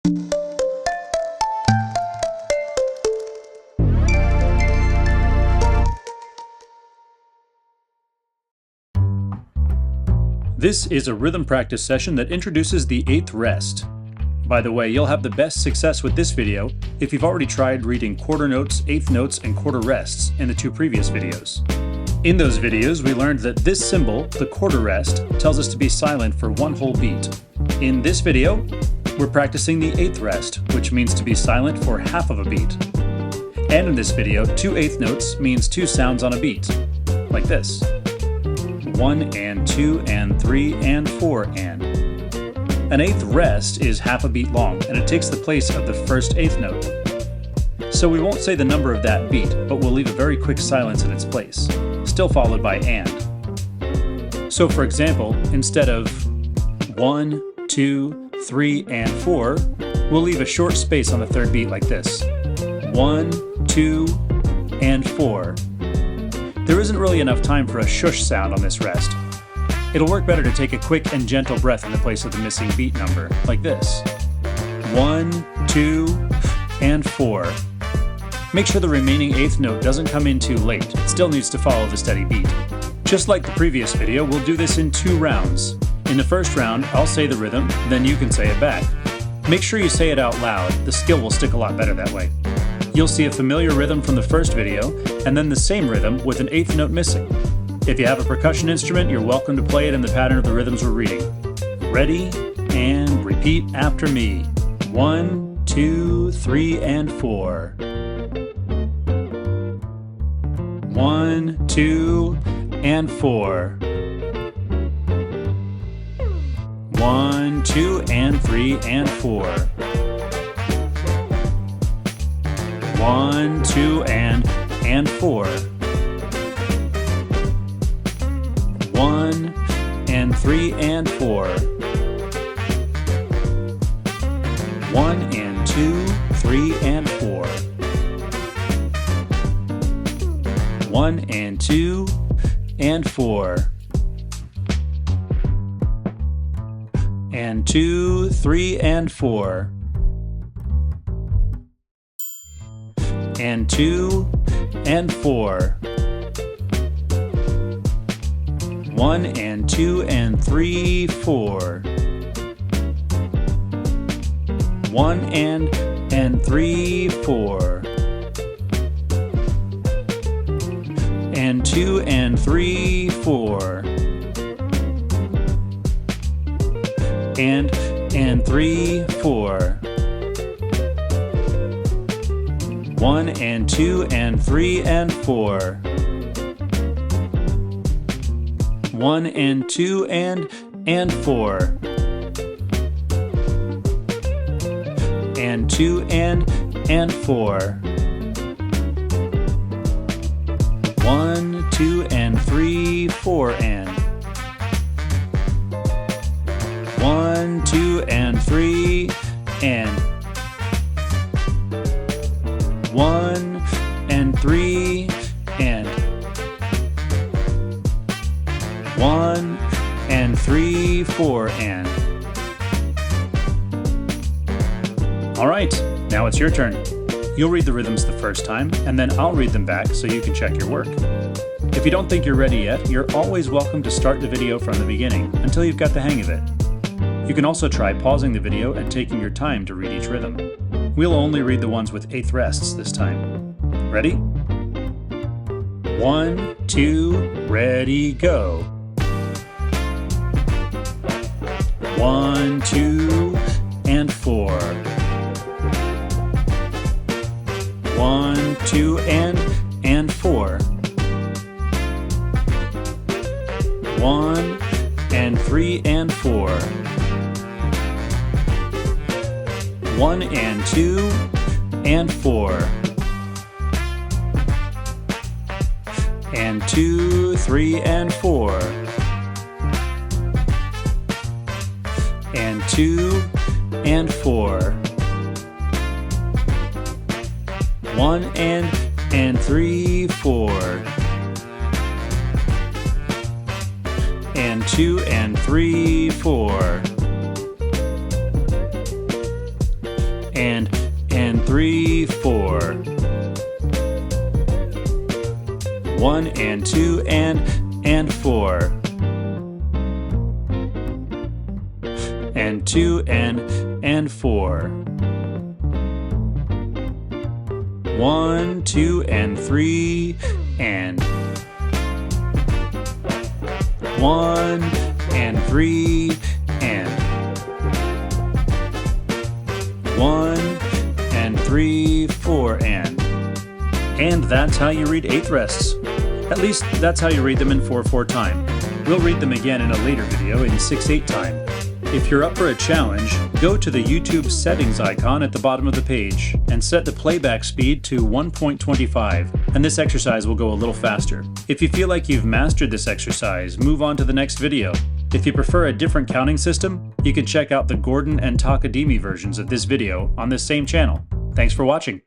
This is a rhythm practice session that introduces the 8th rest. By the way, you'll have the best success with this video if you've already tried reading quarter notes, eighth notes, and quarter rests in the 2 previous videos. In those videos, we learned that this symbol, the quarter rest, tells us to be silent for 1 whole beat. In this video, we're practicing the 8th rest, which means to be silent for half of a beat. And in this video, 2 eighth notes means 2 sounds on a beat, like this. 1 and 2 and 3 and 4 and. An 8th rest is half a beat long, and it takes the place of the first 8th note. So we won't say the number of that beat, but we'll leave a very quick silence in its place, still followed by and. So for example, instead of 1, 2, 3, and 4, we'll leave a short space on the 3rd beat like this. 1, 2, and 4. There isn't really enough time for a shush sound on this rest. It'll work better to take a quick and gentle breath in the place of the missing beat number, like this. 1, 2, and 4. Make sure the remaining 8th note doesn't come in too late. It still needs to follow the steady beat. Just like the previous video, we'll do this in 2 rounds. In the first round, I'll say the rhythm, then you can say it back. Make sure you say it out loud. The skill will stick a lot better that way. You'll see a familiar rhythm from the first video, and then the same rhythm with an 8th note missing. If you have a percussion instrument, you're welcome to play it in the pattern of the rhythms we're reading. Ready, and repeat after me. 1, 2, 3, and 4. 1, 2, and 4. 1, 2, and 3, and 4. 1, 2, and 4. 1, and 3, and 4. 1, and 2, 3, and 4. 1, and 2, and 4. And 2, 3, and 4. And 2, and 4. 1, and 2, and 3, 4. 1, and 3, 4. And 2, and 3, 4. And 3, 4. 1, and 2, and 3, and 4. 1, and 2, and 4. And 2, and 4. 1, 2, and 3, 4, and. 1, 2, and 3, and. 1, and 3, and. 1, and 3, 4, and. Alright, now it's your turn. You'll read the rhythms the first time, and then I'll read them back so you can check your work. If you don't think you're ready yet, you're always welcome to start the video from the beginning until you've got the hang of it. You can also try pausing the video and taking your time to read each rhythm. We'll only read the ones with 8th rests this time. Ready? 1, 2, ready, go. 1, 2, and 4. 1, 2, and 4. 1, and 3, and 4. 1, and 2, and 4. And 2, 3, and 4. And 2, and 4. 1, and 3, 4. And 2, and 3, 4. and 3, 4. 1 and 2 and 4. And 2 and 4. 1, 2 and 3 and 1 and 3 and 1 and 3, 4 and that's how you read eighth rests. At least that's how you read them in 4/4 time. We'll read them again in a later video in 6/8 time. If you're up for a challenge, go to the YouTube settings icon at the bottom of the page and set the playback speed to 1.25, and this exercise will go a little faster. If you feel like you've mastered this exercise, move on to the next video. If you prefer a different counting system, you can check out the Gordon and Takadimi versions of this video on this same channel. Thanks for watching.